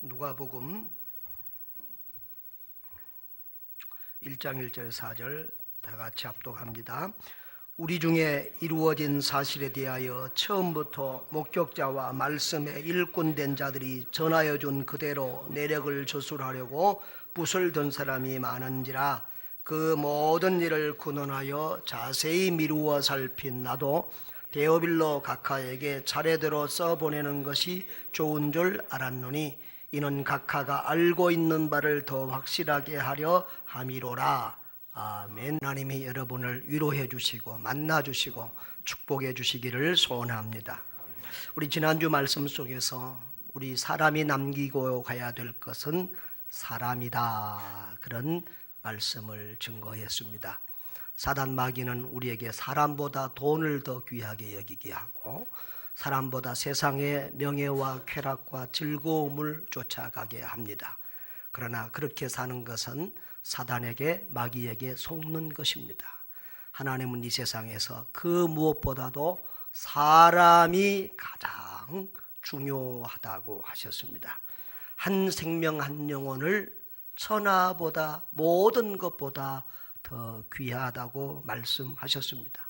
누가복음 1장 1절 4절 다 같이 합독합니다. 우리 중에 이루어진 사실에 대하여 처음부터 목격자와 말씀에 일꾼된 자들이 전하여 준 그대로 내력을 저술하려고 붓을 든 사람이 많은지라. 그 모든 일을 근원하여 자세히 미루어 살핀 나도 데오빌로 각하에게 차례대로 써보내는 것이 좋은 줄 알았노니 이는 각하가 알고 있는 바를 더 확실하게 하려 함이로라. 아멘. 하나님이 여러분을 위로해 주시고 만나 주시고 축복해 주시기를 소원합니다. 우리 지난주 말씀 속에서 우리 사람이 남기고 가야 될 것은 사람이다, 그런 말씀을 증거했습니다. 사단 마귀는 우리에게 사람보다 돈을 더 귀하게 여기게 하고 사람보다 세상의 명예와 쾌락과 즐거움을 쫓아가게 합니다. 그러나 그렇게 사는 것은 사단에게, 마귀에게 속는 것입니다. 하나님은 이 세상에서 그 무엇보다도 사람이 가장 중요하다고 하셨습니다. 한 생명 한 영혼을 천하보다 모든 것보다 더 귀하다고 말씀하셨습니다.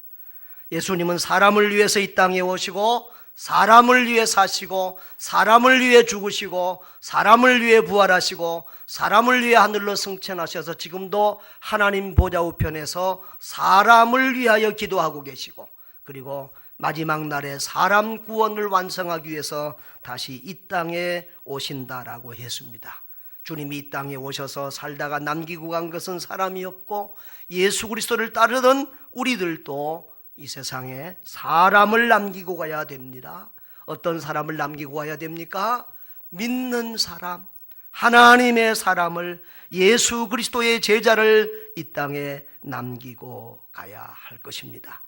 예수님은 사람을 위해서 이 땅에 오시고 사람을 위해 사시고 사람을 위해 죽으시고 사람을 위해 부활하시고 사람을 위해 하늘로 승천하셔서 지금도 하나님 보좌 우편에서 사람을 위하여 기도하고 계시고, 그리고 마지막 날에 사람 구원을 완성하기 위해서 다시 이 땅에 오신다라고 했습니다. 주님이 이 땅에 오셔서 살다가 남기고 간 것은 사람이 없고, 예수 그리스도를 따르던 우리들도 이 세상에 사람을 남기고 가야 됩니다. 어떤 사람을 남기고 가야 됩니까? 믿는 사람, 하나님의 사람을, 예수 그리스도의 제자를 이 땅에 남기고 가야 할 것입니다.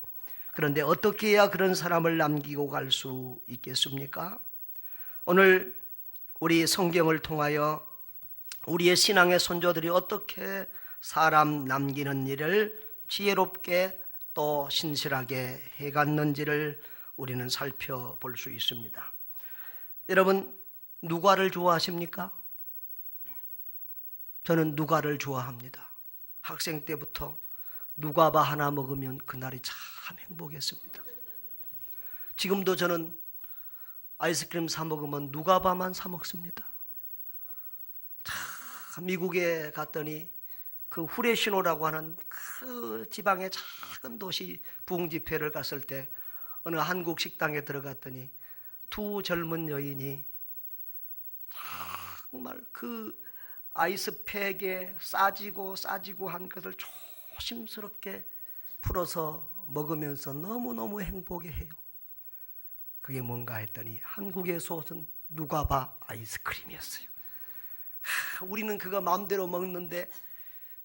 그런데 어떻게 해야 그런 사람을 남기고 갈 수 있겠습니까? 오늘 우리 성경을 통하여 우리의 신앙의 선조들이 어떻게 사람 남기는 일을 지혜롭게 또 신실하게 해갔는지를 우리는 살펴볼 수 있습니다. 여러분, 누가를 좋아하십니까? 저는 누가를 좋아합니다. 학생 때부터 누가바 하나 먹으면 그날이 참 행복했습니다. 지금도 저는 아이스크림 사 먹으면 누가바만 사 먹습니다. 참, 미국에 갔더니 그 후레시노라고 하는 그 지방의 작은 도시 부흥집회를 갔을 때 어느 한국 식당에 들어갔더니 두 젊은 여인이 정말 그 아이스팩에 싸지고 한 것을 조심스럽게 풀어서 먹으면서 너무너무 행복해해요. 그게 뭔가 했더니 한국에서 온 누가바 아이스크림이었어요. 우리는 그거 마음대로 먹는데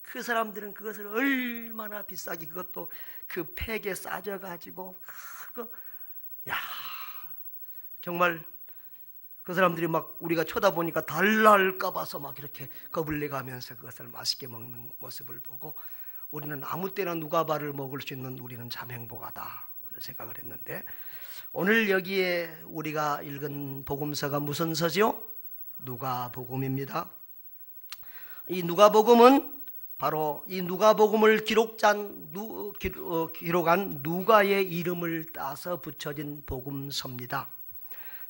그 사람들은 그것을 얼마나 비싸게, 그것도 그 팩에 싸져가지고 그거, 정말 그 사람들이 막 우리가 쳐다보니까 달랄까 봐서 막 이렇게 겁을 내가면서 그것을 맛있게 먹는 모습을 보고 우리는 아무 때나 누가바를 먹을 수 있는 우리는 참 행복하다, 그런 생각을 했는데, 오늘 여기에 우리가 읽은 복음서가 무슨 서지요? 누가복음입니다. 이 누가복음은 바로 이 누가복음을 기록한 누가의 이름을 따서 붙여진 복음서입니다.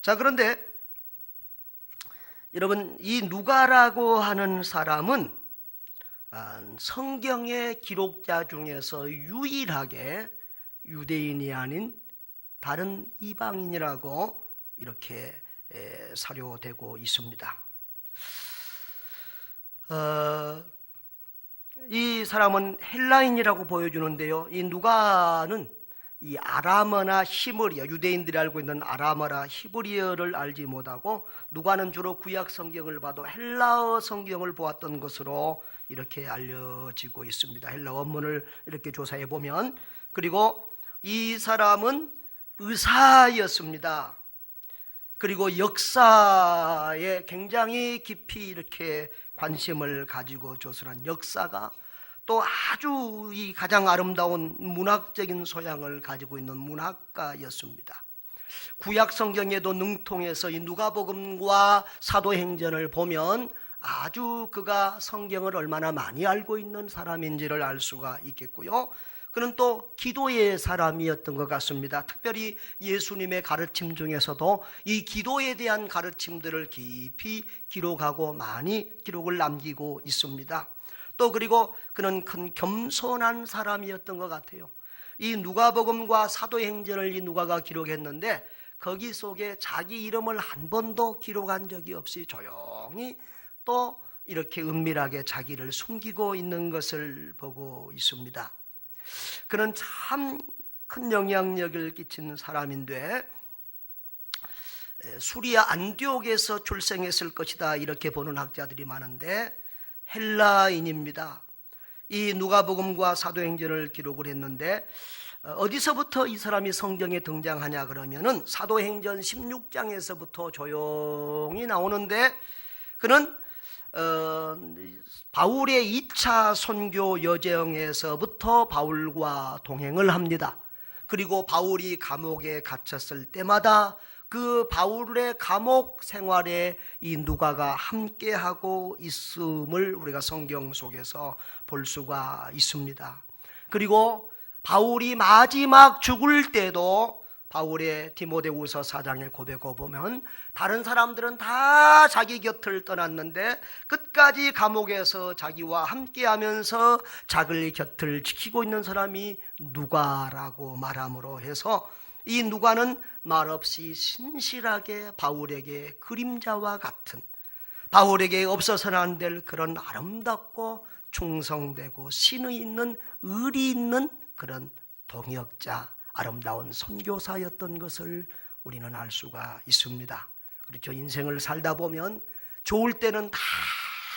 자, 그런데 여러분, 이 누가라고 하는 사람은 성경의 기록자 중에서 유일하게 유대인이 아닌 다른 이방인이라고 이렇게 사료되고 있습니다. 이 사람은 헬라인이라고 보여주는데요, 이 누가는 이 아람어나 히브리어, 유대인들이 알고 있는 아람어나 히브리어를 알지 못하고 누가는 주로 구약 성경을 봐도 헬라어 성경을 보았던 것으로 이렇게 알려지고 있습니다. 헬라 원문을 이렇게 조사해 보면. 그리고 이 사람은 의사였습니다. 그리고 역사에 굉장히 깊이 이렇게 관심을 가지고 조술한 역사가, 또 아주 이 가장 아름다운 문학적인 소양을 가지고 있는 문학가였습니다. 구약 성경에도 능통해서 이 누가복음과 사도행전을 보면 아주 그가 성경을 얼마나 많이 알고 있는 사람인지를 알 수가 있겠고요. 그는 또 기도의 사람이었던 것 같습니다. 특별히 예수님의 가르침 중에서도 이 기도에 대한 가르침들을 깊이 기록하고 많이 기록을 남기고 있습니다. 또 그리고 그는 큰 겸손한 사람이었던 것 같아요. 이 누가복음과 사도행전을 이 누가가 기록했는데 거기 속에 자기 이름을 한 번도 기록한 적이 없이 조용히 또 이렇게 은밀하게 자기를 숨기고 있는 것을 보고 있습니다. 그는 참 큰 영향력을 끼친 사람인데 수리아 안디옥에서 출생했을 것이다 이렇게 보는 학자들이 많은데 헬라인입니다. 이 누가복음과 사도행전을 기록을 했는데 어디서부터 이 사람이 성경에 등장하냐 그러면은 사도행전 16장에서부터 조용히 나오는데 그는 바울의 2차 선교 여정에서부터 바울과 동행을 합니다. 그리고 바울이 감옥에 갇혔을 때마다 그 바울의 감옥 생활에 이 누가가 함께하고 있음을 우리가 성경 속에서 볼 수가 있습니다. 그리고 바울이 마지막 죽을 때도 바울의 디모데후서 4장의 고백을 보면 다른 사람들은 다 자기 곁을 떠났는데 끝까지 감옥에서 자기와 함께하면서 자기 곁을 지키고 있는 사람이 누가라고 말함으로 해서 이 누가는 말없이 신실하게 바울에게 그림자와 같은, 바울에게 없어서는 안 될 그런 아름답고 충성되고 신의 있는 의리 있는 그런 동역자, 아름다운 선교사였던 것을 우리는 알 수가 있습니다. 그렇죠. 인생을 살다 보면 좋을 때는 다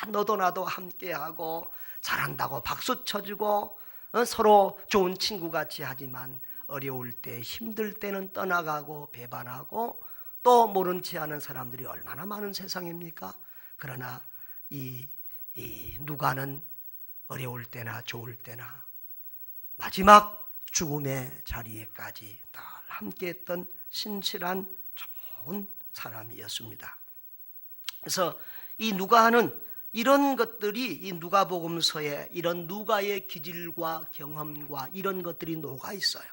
너도 나도 함께하고 잘한다고 박수 쳐주고 서로 좋은 친구같이 하지만 어려울 때 힘들 때는 떠나가고 배반하고 또 모른 체 하는 사람들이 얼마나 많은 세상입니까? 그러나 이 누가는 어려울 때나 좋을 때나 마지막 죽음의 자리에까지 늘 함께했던 신실한 좋은 사람이었습니다. 그래서 이 누가는 이런 것들이 이 누가복음서에 이런 누가의 기질과 경험과 이런 것들이 녹아 있어요.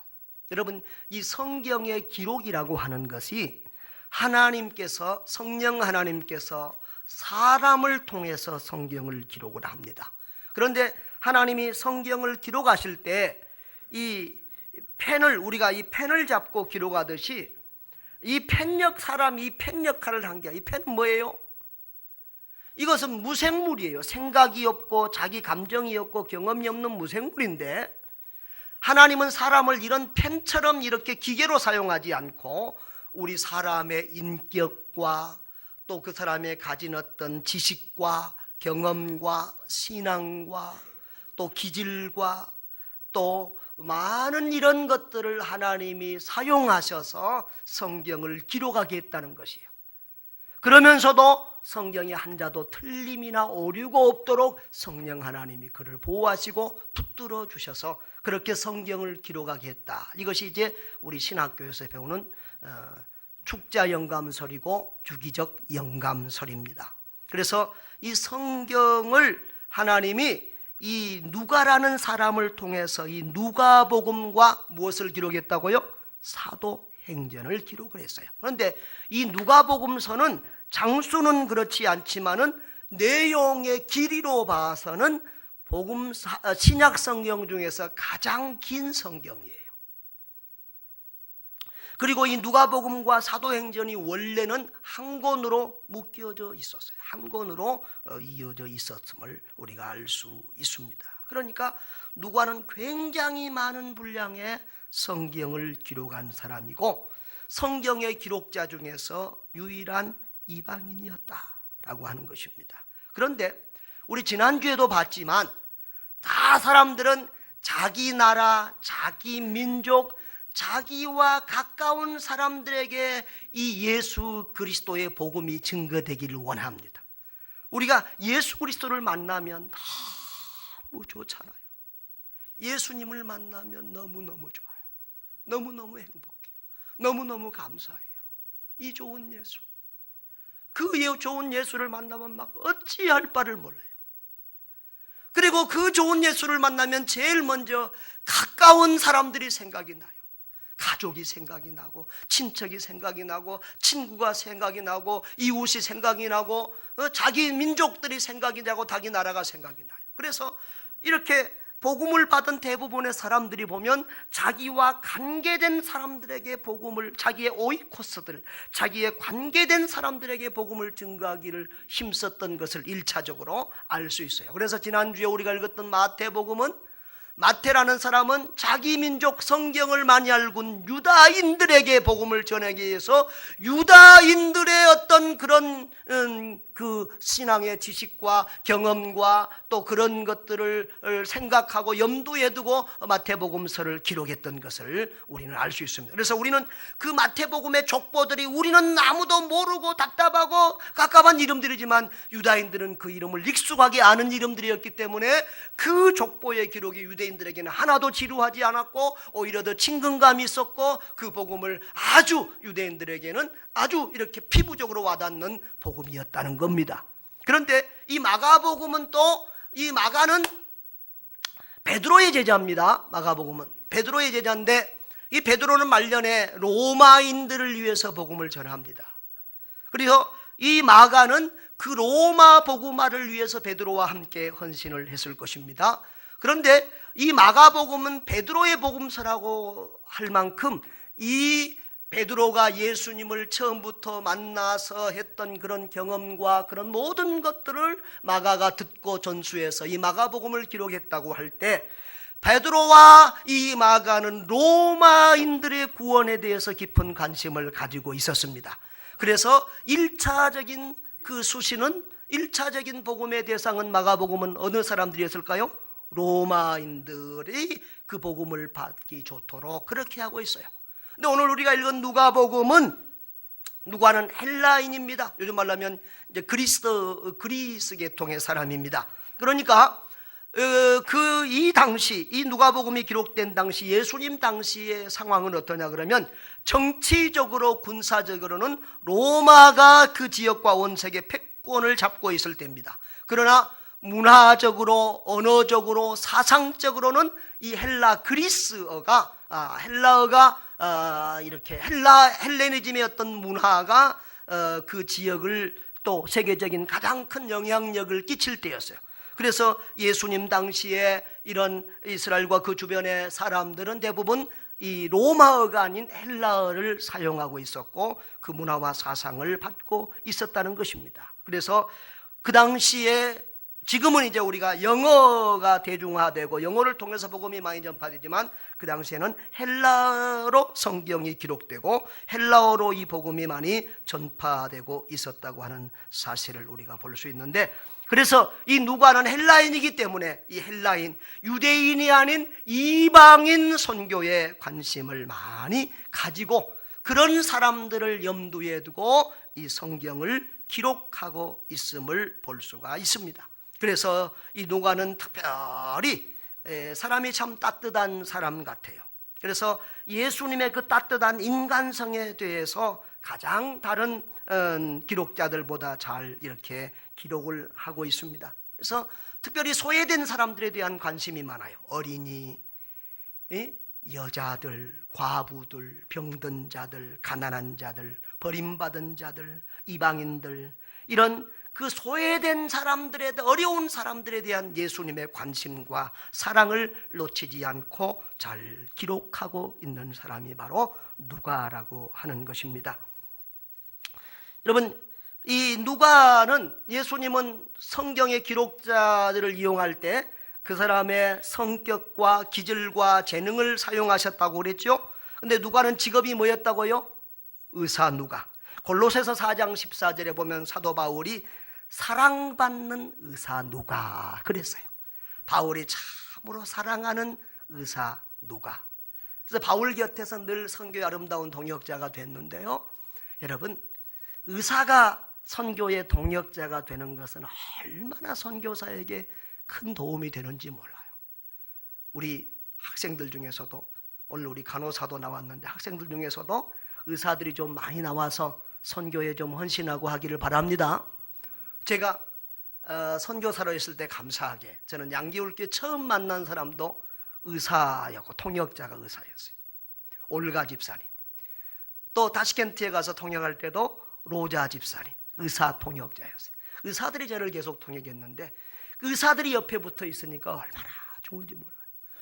여러분, 이 성경의 기록이라고 하는 것이 하나님께서, 성령 하나님께서 사람을 통해서 성경을 기록을 합니다. 그런데 하나님이 성경을 기록하실 때 이 펜을, 우리가 이 펜을 잡고 기록하듯이 이 사람이 이 펜 역할을 한 게, 이 펜은 뭐예요? 이것은 무생물이에요. 생각이 없고 자기 감정이 없고 경험이 없는 무생물인데 하나님은 사람을 이런 펜처럼 이렇게 기계로 사용하지 않고 우리 사람의 인격과 또 그 사람의 가진 어떤 지식과 경험과 신앙과 또 기질과 또 많은 이런 것들을 하나님이 사용하셔서 성경을 기록하게 했다는 것이에요. 그러면서도 성경에 한자도 틀림이나 오류가 없도록 성령 하나님이 그를 보호하시고 붙들어 주셔서 그렇게 성경을 기록하게 했다. 이것이 이제 우리 신학교에서 배우는 축자 영감설이고 주기적 영감설입니다. 그래서 이 성경을 하나님이 이 누가라는 사람을 통해서 이 누가복음과 무엇을 기록했다고요? 사도행전을 기록을 했어요. 그런데 이 누가복음서는 장수는 그렇지 않지만은 내용의 길이로 봐서는 신약 성경 중에서 가장 긴 성경이에요. 그리고 이 누가복음과 사도행전이 원래는 한 권으로 묶여져 있었어요. 한 권으로 이어져 있었음을 우리가 알 수 있습니다. 그러니까 누가는 굉장히 많은 분량의 성경을 기록한 사람이고 성경의 기록자 중에서 유일한 이방인이었다라고 하는 것입니다. 그런데 우리 지난주에도 봤지만 다 사람들은 자기 나라, 자기 민족, 자기와 가까운 사람들에게 이 예수 그리스도의 복음이 증거되기를 원합니다. 우리가 예수 그리스도를 만나면 너무 좋잖아요. 예수님을 만나면 너무너무 좋아요. 너무너무 행복해요. 너무너무 감사해요. 이 좋은 예수, 그 좋은 예수를 만나면 막 어찌할 바를 몰라요. 그리고 그 좋은 예수를 만나면 제일 먼저 가까운 사람들이 생각이 나요. 가족이 생각이 나고, 친척이 생각이 나고, 친구가 생각이 나고, 이웃이 생각이 나고, 자기 민족들이 생각이 나고, 자기 나라가 생각이 나요. 그래서 이렇게 복음을 받은 대부분의 사람들이 보면 자기와 관계된 사람들에게 복음을, 자기의 오이코스들, 자기의 관계된 사람들에게 복음을 증거하기를 힘썼던 것을 1차적으로 알 수 있어요. 그래서 지난주에 우리가 읽었던 마태복음은, 마태라는 사람은 자기 민족 성경을 많이 알고 유다인들에게 복음을 전하기 위해서 유다인들의 어떤 그런 그 신앙의 지식과 경험과 또 그런 것들을 생각하고 염두에 두고 마태복음서를 기록했던 것을 우리는 알 수 있습니다. 그래서 우리는 그 마태복음의 족보들이 우리는 아무도 모르고 답답하고 갑갑한 이름들이지만 유다인들은 그 이름을 익숙하게 아는 이름들이었기 때문에 그 족보의 기록이 유대인들에게는 하나도 지루하지 않았고 오히려 더 친근감이 있었고 그 복음을 아주 유대인들에게는 아주 이렇게 피부적으로 와닿는 복음이었다는 겁니다. 그런데 이 마가복음은 또, 이 마가는 베드로의 제자입니다. 마가복음은 베드로의 제자인데 이 베드로는 말년에 로마인들을 위해서 복음을 전합니다. 그래서 이 마가는 그 로마 복음화를 위해서 베드로와 함께 헌신을 했을 것입니다. 그런데 이 마가복음은 베드로의 복음서라고 할 만큼 이 베드로가 예수님을 처음부터 만나서 했던 그런 경험과 그런 모든 것들을 마가가 듣고 전수해서 이 마가복음을 기록했다고 할 때 베드로와 이 마가는 로마인들의 구원에 대해서 깊은 관심을 가지고 있었습니다. 그래서 1차적인 그 수신은, 1차적인 복음의 대상은 마가복음은 어느 사람들이었을까요? 로마인들이 그 복음을 받기 좋도록 그렇게 하고 있어요. 근데 오늘 우리가 읽은 누가복음은, 누가는 헬라인입니다. 요즘 말하면 이제 그리스 계통의 사람입니다. 그러니까 이 당시, 이 누가복음이 기록된 당시 예수님 당시의 상황은 어떠냐 그러면 정치적으로 군사적으로는 로마가 그 지역과 온 세계 패권을 잡고 있을 때입니다. 그러나 문화적으로, 언어적으로, 사상적으로는 이 그리스어가, 헬라어가 이렇게 헬레니즘의 어떤 문화가 그 지역을 또 세계적인 가장 큰 영향력을 끼칠 때였어요. 그래서 예수님 당시에 이런 이스라엘과 그 주변의 사람들은 대부분 이 로마어가 아닌 헬라어를 사용하고 있었고 그 문화와 사상을 받고 있었다는 것입니다. 그래서 그 당시에, 지금은 이제 우리가 영어가 대중화되고 영어를 통해서 복음이 많이 전파되지만 그 당시에는 헬라어로 성경이 기록되고 헬라어로 이 복음이 많이 전파되고 있었다고 하는 사실을 우리가 볼 수 있는데, 그래서 이 누가는 헬라인이기 때문에 이 헬라인, 유대인이 아닌 이방인 선교에 관심을 많이 가지고 그런 사람들을 염두에 두고 이 성경을 기록하고 있음을 볼 수가 있습니다. 그래서 이 누가는 특별히 사람이 참 따뜻한 사람 같아요. 그래서 예수님의 그 따뜻한 인간성에 대해서 가장 다른 기록자들보다 잘 이렇게 기록을 하고 있습니다. 그래서 특별히 소외된 사람들에 대한 관심이 많아요. 어린이, 여자들, 과부들, 병든 자들, 가난한 자들, 버림받은 자들, 이방인들, 이런 그 소외된 사람들에, 어려운 사람들에 대한 예수님의 관심과 사랑을 놓치지 않고 잘 기록하고 있는 사람이 바로 누가라고 하는 것입니다. 여러분, 이 누가는, 예수님은 성경의 기록자들을 이용할 때 그 사람의 성격과 기질과 재능을 사용하셨다고 그랬죠. 근데 누가는 직업이 뭐였다고요? 의사 누가. 골로새서 4장 14절에 보면 사도 바울이 사랑받는 의사 누가 그랬어요. 바울이 참으로 사랑하는 의사 누가. 그래서 바울 곁에서 늘 선교의 아름다운 동역자가 됐는데요. 여러분, 의사가 선교의 동역자가 되는 것은 얼마나 선교사에게 큰 도움이 되는지 몰라요. 우리 학생들 중에서도, 오늘 우리 간호사도 나왔는데 학생들 중에서도 의사들이 좀 많이 나와서 선교에 좀 헌신하고 하기를 바랍니다. 제가 선교사로 있을 때 감사하게 저는 양기울교회 처음 만난 사람도 의사였고 통역자가 의사였어요. 올가 집사님. 또 다시켄트에 가서 통역할 때도 로자 집사님 의사 통역자였어요. 의사들이 저를 계속 통역했는데 의사들이 옆에 붙어 있으니까 얼마나 좋은지 몰라요.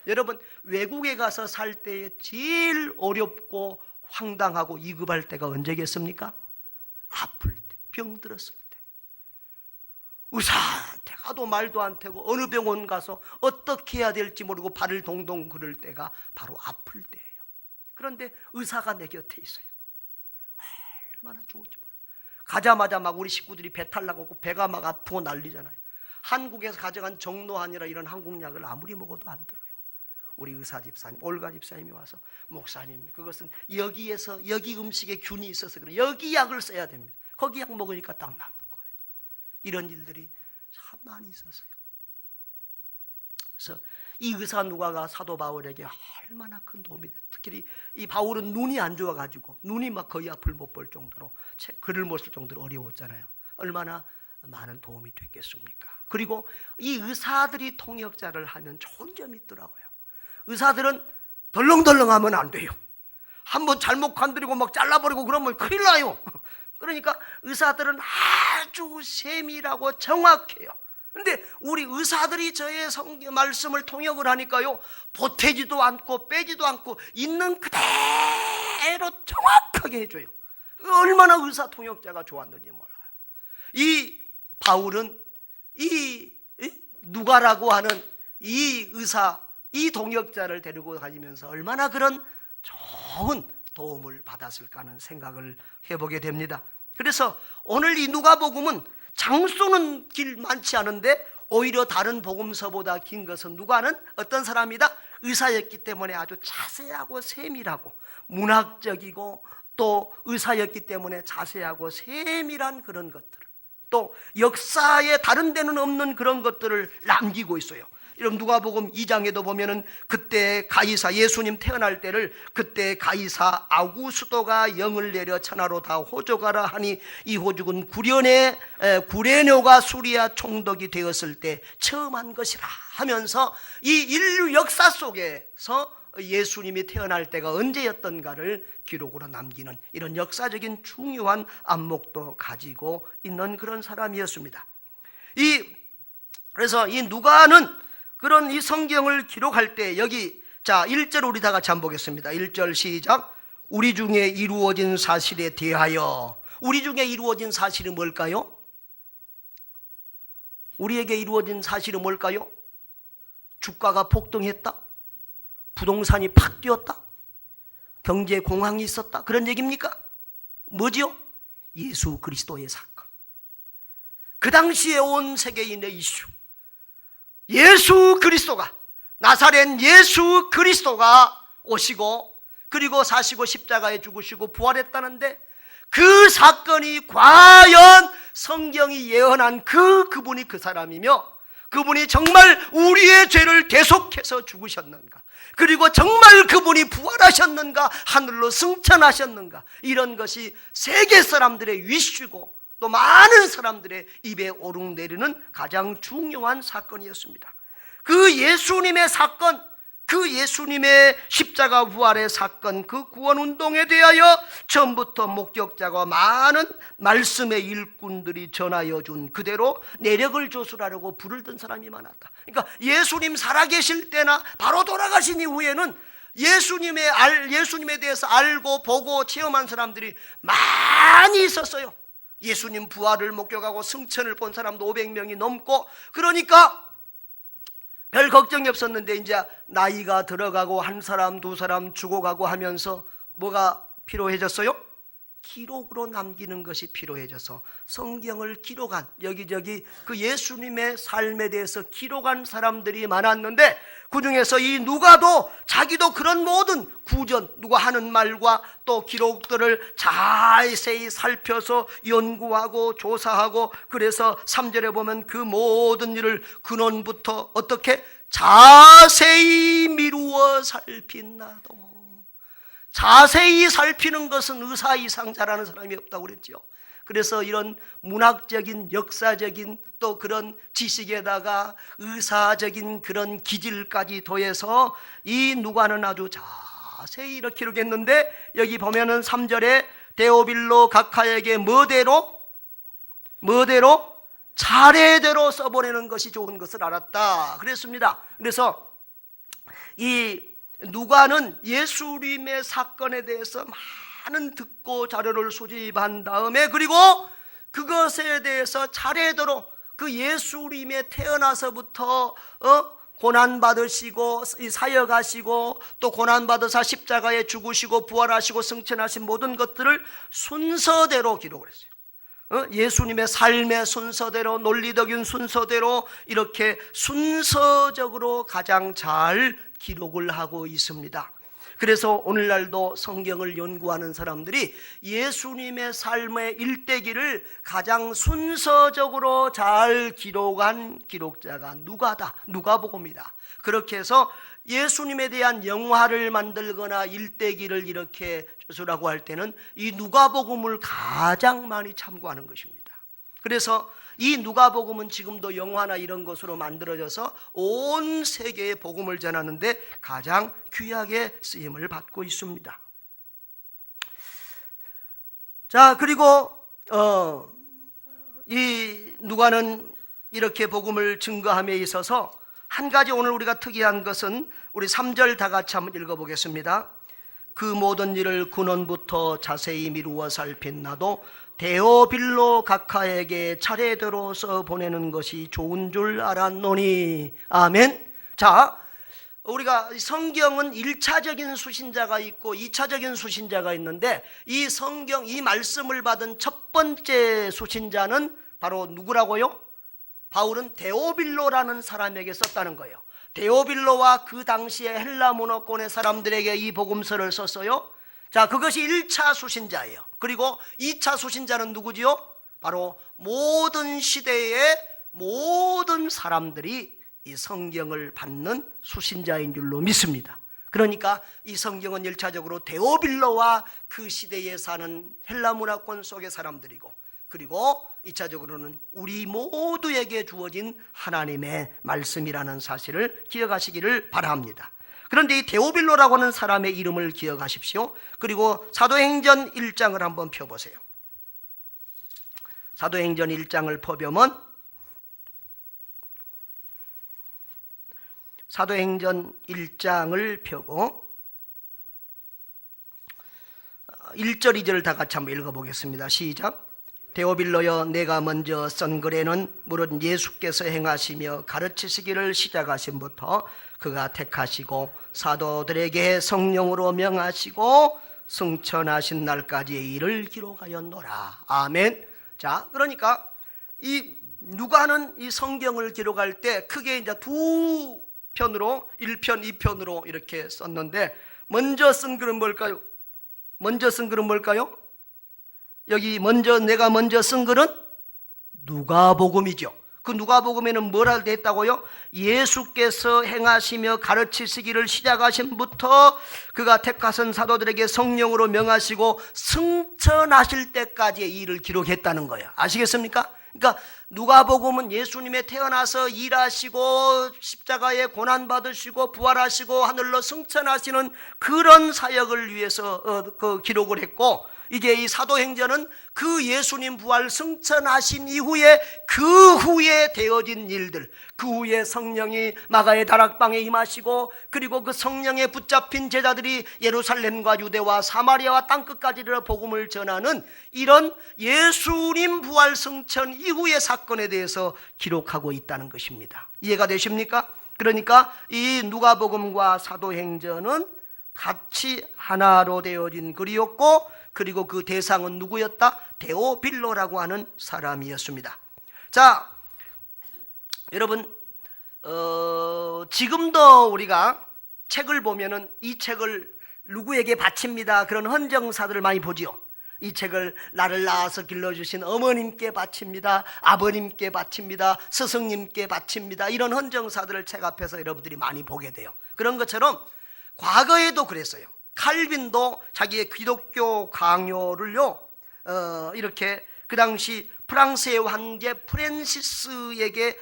여러분, 외국에 가서 살 때에 제일 어렵고 황당하고 위급할 때가 언제겠습니까? 아플 때, 병들었을 때. 의사한테 가도 말도 안 되고 어느 병원 가서 어떻게 해야 될지 모르고 발을 동동 구를 때가 바로 아플 때예요. 그런데 의사가 내 곁에 있어요. 얼마나 좋은지 몰라요. 가자마자 막 우리 식구들이 배탈 나고 배가 막 아프고 난리잖아요. 한국에서 가져간 정노한이라 이런 한국약을 아무리 먹어도 안 들어요. 우리 의사 집사님, 올가 집사님이 와서 목사님, 그것은 여기에서 여기 음식에 균이 있어서 그래. 여기 약을 써야 됩니다. 거기 약 먹으니까 딱 낫는 거예요. 이런 일들이 참 많이 있었어요. 그래서 이 의사 누가가 사도 바울에게 얼마나 큰 도움이 됐어요. 특히 이 바울은 눈이 안 좋아가지고 눈이 막 거의 앞을 못 볼 정도로 글을 못 쓸 정도로 어려웠잖아요. 얼마나 많은 도움이 됐겠습니까? 그리고 이 의사들이 통역자를 하면 좋은 점이 있더라고요. 의사들은 덜렁덜렁하면 안 돼요. 한번 잘못 건드리고 막 잘라버리고 그러면 큰일 나요. 그러니까 의사들은 아주 세밀하고 정확해요. 그런데 우리 의사들이 저의 성경 말씀을 통역을 하니까요, 보태지도 않고 빼지도 않고 있는 그대로 정확하게 해줘요. 얼마나 의사 통역자가 좋았는지 몰라요. 이 바울은 이 누가라고 하는 이 의사, 이 동역자를 데리고 다니면서 얼마나 그런 좋은 도움을 받았을까 하는 생각을 해보게 됩니다. 그래서 오늘 이 누가복음은 장수는 길 많지 않은데 오히려 다른 복음서보다 긴 것은 누가는 어떤 사람이다? 의사였기 때문에 아주 자세하고 세밀하고 문학적이고 또 의사였기 때문에 자세하고 세밀한 그런 것들을, 또 역사에 다른 데는 없는 그런 것들을 남기고 있어요. 이런 누가복음 2장에도 보면은 그때 가이사, 예수님 태어날 때를 그때 가이사 아구스도가 영을 내려 천하로 다 호족하라 하니 이 호족은 구레뇨가 수리아 총독이 되었을 때 처음 한 것이라 하면서 이 인류 역사 속에서 예수님이 태어날 때가 언제였던가를 기록으로 남기는 이런 역사적인 중요한 안목도 가지고 있는 그런 사람이었습니다. 그래서 이 누가는 그런 이 성경을 기록할 때 여기 1절 우리 다 같이 한번 보겠습니다. 1절 시작. 우리 중에 이루어진 사실에 대하여. 우리 중에 이루어진 사실이 뭘까요? 우리에게 이루어진 사실은 뭘까요? 주가가 폭등했다? 부동산이 팍 뛰었다? 경제 공황이 있었다? 그런 얘기입니까? 뭐지요? 예수 그리스도의 사건. 그 당시에 온 세계인의 이슈. 예수 그리스도가, 나사렛 예수 그리스도가 오시고 그리고 사시고 십자가에 죽으시고 부활했다는데 그 사건이 과연 성경이 예언한 그분이 그 사람이며 그분이 정말 우리의 죄를 대속해서 죽으셨는가, 그리고 정말 그분이 부활하셨는가, 하늘로 승천하셨는가, 이런 것이 세계 사람들의 이슈고 또 많은 사람들의 입에 오르내리는 가장 중요한 사건이었습니다. 그 예수님의 사건, 그 예수님의 십자가 부활의 사건, 그 구원운동에 대하여 처음부터 목격자가 많은 말씀의 일꾼들이 전하여 준 그대로 내력을 조술하려고 불을 든 사람이 많았다. 그러니까 예수님 살아계실 때나 바로 돌아가신 이후에는 예수님에 대해서 알고 보고 체험한 사람들이 많이 있었어요. 예수님 부활을 목격하고 승천을 본 사람도 500명이 넘고, 그러니까 별 걱정이 없었는데 이제 나이가 들어가고 한 사람 두 사람 죽어가고 하면서 뭐가 필요해졌어요? 기록으로 남기는 것이 필요해져서 성경을 기록한, 여기저기 그 예수님의 삶에 대해서 기록한 사람들이 많았는데 그 중에서 이 누가도 자기도 그런 모든 구전, 누가 하는 말과 또 기록들을 자세히 살펴서 연구하고 조사하고, 그래서 3절에 보면 그 모든 일을 근원부터 어떻게 자세히 미루어 살핀 나도. 자세히 살피는 것은 의사 이상 잘하는 사람이 없다고 그랬죠. 그래서 이런 문학적인 역사적인 또 그런 지식에다가 의사적인 그런 기질까지 더해서 이 누가는 아주 자세히 이렇게 기록했는데, 여기 보면은 3절에 데오빌로 각하에게 뭐대로 차례대로 써보내는 것이 좋은 것을 알았다 그랬습니다. 그래서 이 누가는 예수님의 사건에 대해서 많은 듣고 자료를 수집한 다음에, 그리고 그것에 대해서 차례대로 그 예수님의 태어나서부터 고난받으시고 사역하시고 또 고난받으사 십자가에 죽으시고 부활하시고 승천하신 모든 것들을 순서대로 기록을 했어요. 예수님의 삶의 순서대로, 논리적인 순서대로 이렇게 순서적으로 가장 잘 기록을 하고 있습니다. 그래서 오늘날도 성경을 연구하는 사람들이 예수님의 삶의 일대기를 가장 순서적으로 잘 기록한 기록자가 누가복음이다. 그렇게 해서 예수님에 대한 영화를 만들거나 일대기를 이렇게 저술하고 할 때는 이 누가복음을 가장 많이 참고하는 것입니다. 그래서 이 누가복음은 지금도 영화나 이런 것으로 만들어져서 온 세계에 복음을 전하는데 가장 귀하게 쓰임을 받고 있습니다. 자, 그리고 이 누가는 이렇게 복음을 증거함에 있어서 한 가지 오늘 우리가 특이한 것은 우리 3절 다 같이 한번 읽어보겠습니다. 그 모든 일을 근원부터 자세히 미루어 살핀 나도 데오빌로 각하에게 차례대로 써보내는 것이 좋은 줄 알았노니. 아멘. 자, 우리가 성경은 1차적인 수신자가 있고 2차적인 수신자가 있는데, 이 성경 이 말씀을 받은 첫 번째 수신자는 바로 누구라고요? 바울은 데오빌로라는 사람에게 썼다는 거예요. 데오빌로와 그 당시에 헬라 문화권의 사람들에게 이 복음서를 썼어요. 자, 그것이 1차 수신자예요. 그리고 2차 수신자는 누구지요? 바로 모든 시대의 모든 사람들이 이 성경을 받는 수신자인 줄로 믿습니다. 그러니까 이 성경은 1차적으로 데오빌로와 그 시대에 사는 헬라 문화권 속의 사람들이고, 그리고 2차적으로는 우리 모두에게 주어진 하나님의 말씀이라는 사실을 기억하시기를 바랍니다. 그런데 이 데오빌로라고 하는 사람의 이름을 기억하십시오. 그리고 사도행전 1장을 한번 펴보세요. 사도행전 1장을 펴보면 사도행전 1장을 펴고 1절 2절을 다 같이 한번 읽어보겠습니다. 시작. 데오빌로여, 내가 먼저 쓴 글에는 물은 예수께서 행하시며 가르치시기를 시작하신부터 그가 택하시고 사도들에게 성령으로 명하시고 승천하신 날까지의 일을 기록하였노라. 아멘. 자, 그러니까 이 누가는 이 성경을 기록할 때 크게 이제 두 편으로 1편, 2편으로 이렇게 썼는데, 먼저 쓴 글은 뭘까요? 여기 내가 먼저 쓴 글은 누가복음이죠. 그 누가복음에는 뭐라 되어 있다고요? 예수께서 행하시며 가르치시기를 시작하신부터 그가 택하신 사도들에게 성령으로 명하시고 승천하실 때까지의 일을 기록했다는 거예요. 아시겠습니까? 그러니까 누가복음은 예수님의 태어나서 일하시고 십자가에 고난받으시고 부활하시고 하늘로 승천하시는 그런 사역을 위해서 그 기록을 했고, 이제 이 사도행전은 그 예수님 부활 승천하신 이후에 그 후에 되어진 일들, 그 후에 성령이 마가의 다락방에 임하시고, 그리고 그 성령에 붙잡힌 제자들이 예루살렘과 유대와 사마리아와 땅끝까지 이르러 복음을 전하는 이런 예수님 부활 승천 이후의 사건에 대해서 기록하고 있다는 것입니다. 이해가 되십니까? 그러니까 이 누가복음과 사도행전은 같이 하나로 되어진 글이었고, 그리고 그 대상은 누구였다? 데오빌로라고 하는 사람이었습니다. 자, 여러분, 지금도 우리가 책을 보면은 이 책을 누구에게 바칩니다, 그런 헌정사들을 많이 보지요. 이 책을 나를 낳아서 길러주신 어머님께 바칩니다, 아버님께 바칩니다, 스승님께 바칩니다, 이런 헌정사들을 책 앞에서 여러분들이 많이 보게 돼요. 그런 것처럼 과거에도 그랬어요. 칼빈도 자기의 기독교 강요를요 이렇게 그 당시 프랑스의 황제 프란시스에게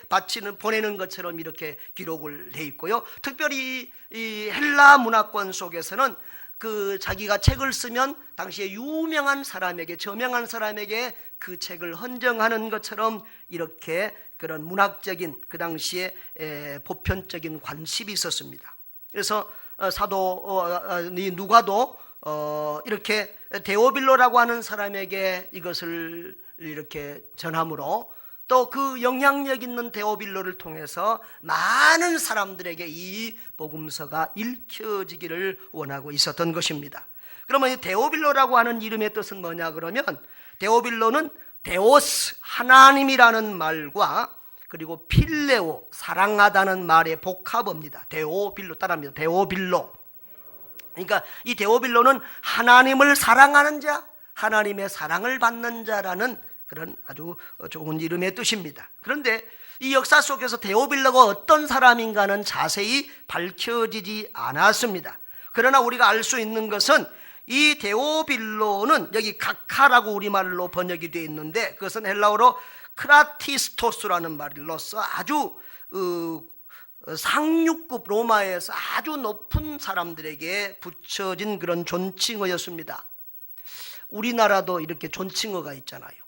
보내는 것처럼 이렇게 기록을 돼 있고요. 특별히 이 헬라 문화권 속에서는 그 자기가 책을 쓰면 당시에 유명한 사람에게, 저명한 사람에게 그 책을 헌정하는 것처럼 이렇게 그런 문학적인 그 당시에 보편적인 관습이 있었습니다. 그래서 사도 누가도 이렇게 데오빌로라고 하는 사람에게 이것을 이렇게 전함으로 또 그 영향력 있는 데오빌로를 통해서 많은 사람들에게 이 복음서가 읽혀지기를 원하고 있었던 것입니다. 그러면 이 데오빌로라고 하는 이름의 뜻은 뭐냐 그러면 데오빌로는 데오스 하나님이라는 말과 그리고 필레오 사랑하다는 말의 복합어입니다. 데오빌로 따라합니다. 데오빌로. 그러니까 이 데오빌로는 하나님을 사랑하는 자, 하나님의 사랑을 받는 자라는 그런 아주 좋은 이름의 뜻입니다. 그런데 이 역사 속에서 데오빌로가 어떤 사람인가는 자세히 밝혀지지 않았습니다. 그러나 우리가 알 수 있는 것은 이 데오빌로는 여기 각하라고 우리말로 번역이 되어 있는데 그것은 헬라어로 크라티스토스라는 말로써 아주 상류급 로마에서 아주 높은 사람들에게 붙여진 그런 존칭어였습니다. 우리나라도 이렇게 존칭어가 있잖아요.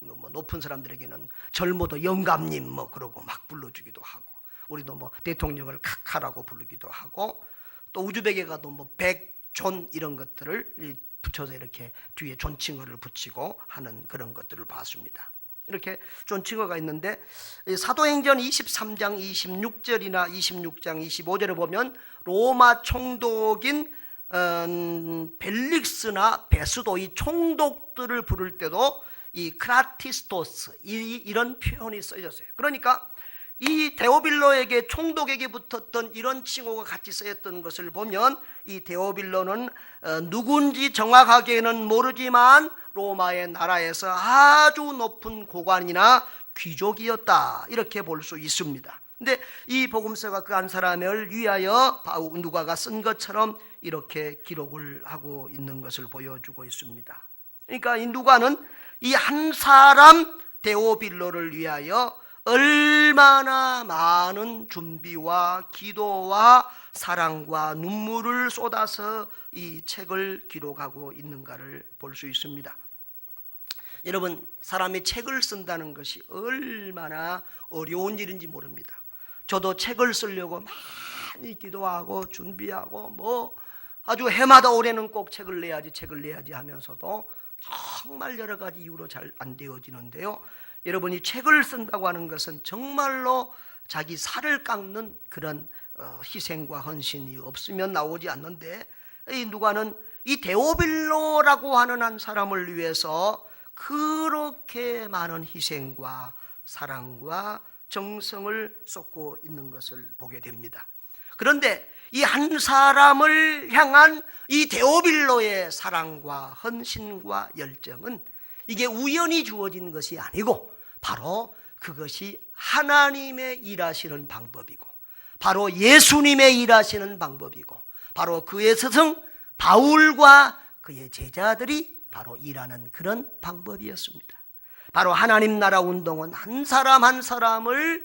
뭐 높은 사람들에게는 젊어도 영감님 뭐 그러고 막 불러주기도 하고, 우리도 뭐 대통령을 카카라고 부르기도 하고, 또 우즈벡에 가도 뭐 백존 이런 것들을 붙여서 이렇게 뒤에 존칭어를 붙이고 하는 그런 것들을 봤습니다. 이렇게 존칭어가 있는데 사도행전 23장 26절이나 26장 25절에 보면 로마 총독인 벨릭스나 베스도 이 총독들을 부를 때도 이 크라티스토스 이런 표현이 써졌어요. 그러니까 이 데오빌로에게 총독에게 붙었던 이런 칭호가 같이 쓰였던 것을 보면 이 데오빌로는 누군지 정확하게는 모르지만 로마의 나라에서 아주 높은 고관이나 귀족이었다 이렇게 볼 수 있습니다. 근데 이 복음서가 그 한 사람을 위하여 누가가 쓴 것처럼 이렇게 기록을 하고 있는 것을 보여주고 있습니다. 그러니까 이 누가는 이 한 사람 데오빌로를 위하여 얼마나 많은 준비와 기도와 사랑과 눈물을 쏟아서 이 책을 기록하고 있는가를 볼 수 있습니다. 여러분, 사람이 책을 쓴다는 것이 얼마나 어려운 일인지 모릅니다. 저도 책을 쓰려고 많이 기도하고 준비하고 뭐 아주 해마다 올해는 꼭 책을 내야지 하면서도 정말 여러 가지 이유로 잘 안 되어지는데요. 여러분이 책을 쓴다고 하는 것은 정말로 자기 살을 깎는 그런 희생과 헌신이 없으면 나오지 않는데, 이 누가는 이 데오빌로라고 하는 한 사람을 위해서 그렇게 많은 희생과 사랑과 정성을 쏟고 있는 것을 보게 됩니다. 그런데 이 한 사람을 향한 이 데오빌로의 사랑과 헌신과 열정은 이게 우연히 주어진 것이 아니고 바로 그것이 하나님의 일하시는 방법이고 바로 예수님의 일하시는 방법이고 바로 그의 스승 바울과 그의 제자들이 바로 일하는 그런 방법이었습니다. 바로 하나님 나라 운동은 한 사람 한 사람을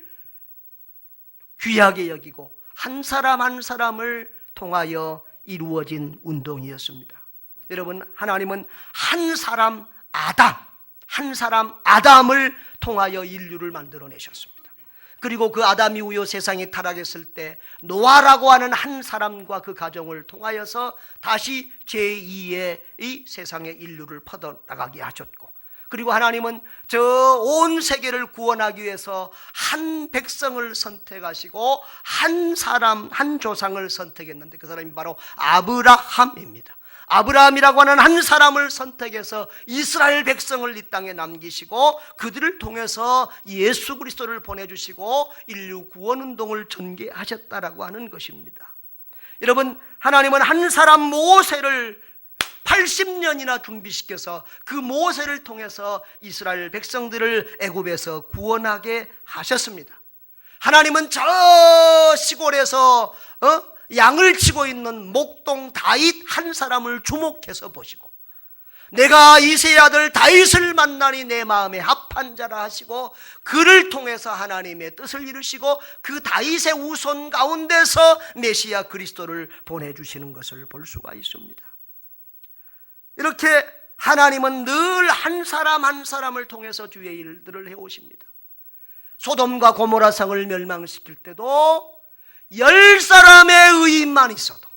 귀하게 여기고 한 사람 한 사람을 통하여 이루어진 운동이었습니다. 여러분, 하나님은 한 사람 아담을 통하여 인류를 만들어내셨습니다. 그리고 그 아담 이후에 세상이 타락했을 때 노아라고 하는 한 사람과 그 가정을 통하여서 다시 제2의 이 세상의 인류를 퍼져나가게 하셨고, 그리고 하나님은 저 온 세계를 구원하기 위해서 한 백성을 선택하시고 한 사람, 한 조상을 선택했는데 그 사람이 바로 아브라함입니다. 아브라함이라고 하는 한 사람을 선택해서 이스라엘 백성을 이 땅에 남기시고 그들을 통해서 예수 그리스도를 보내주시고 인류 구원운동을 전개하셨다라고 하는 것입니다. 여러분, 하나님은 한 사람 모세를 80년이나 준비시켜서 그 모세를 통해서 이스라엘 백성들을 애굽에서 구원하게 하셨습니다. 하나님은 저 시골에서 양을 치고 있는 목동 다윗 한 사람을 주목해서 보시고, 내가 이새의 아들 다윗을 만나니 내 마음에 합한 자라 하시고, 그를 통해서 하나님의 뜻을 이루시고 그 다윗의 후손 가운데서 메시아 그리스도를 보내주시는 것을 볼 수가 있습니다. 이렇게 하나님은 늘 한 사람 한 사람을 통해서 주의 일들을 해오십니다. 소돔과 고모라 성을 멸망시킬 때도 10사람의 의인만 있어도,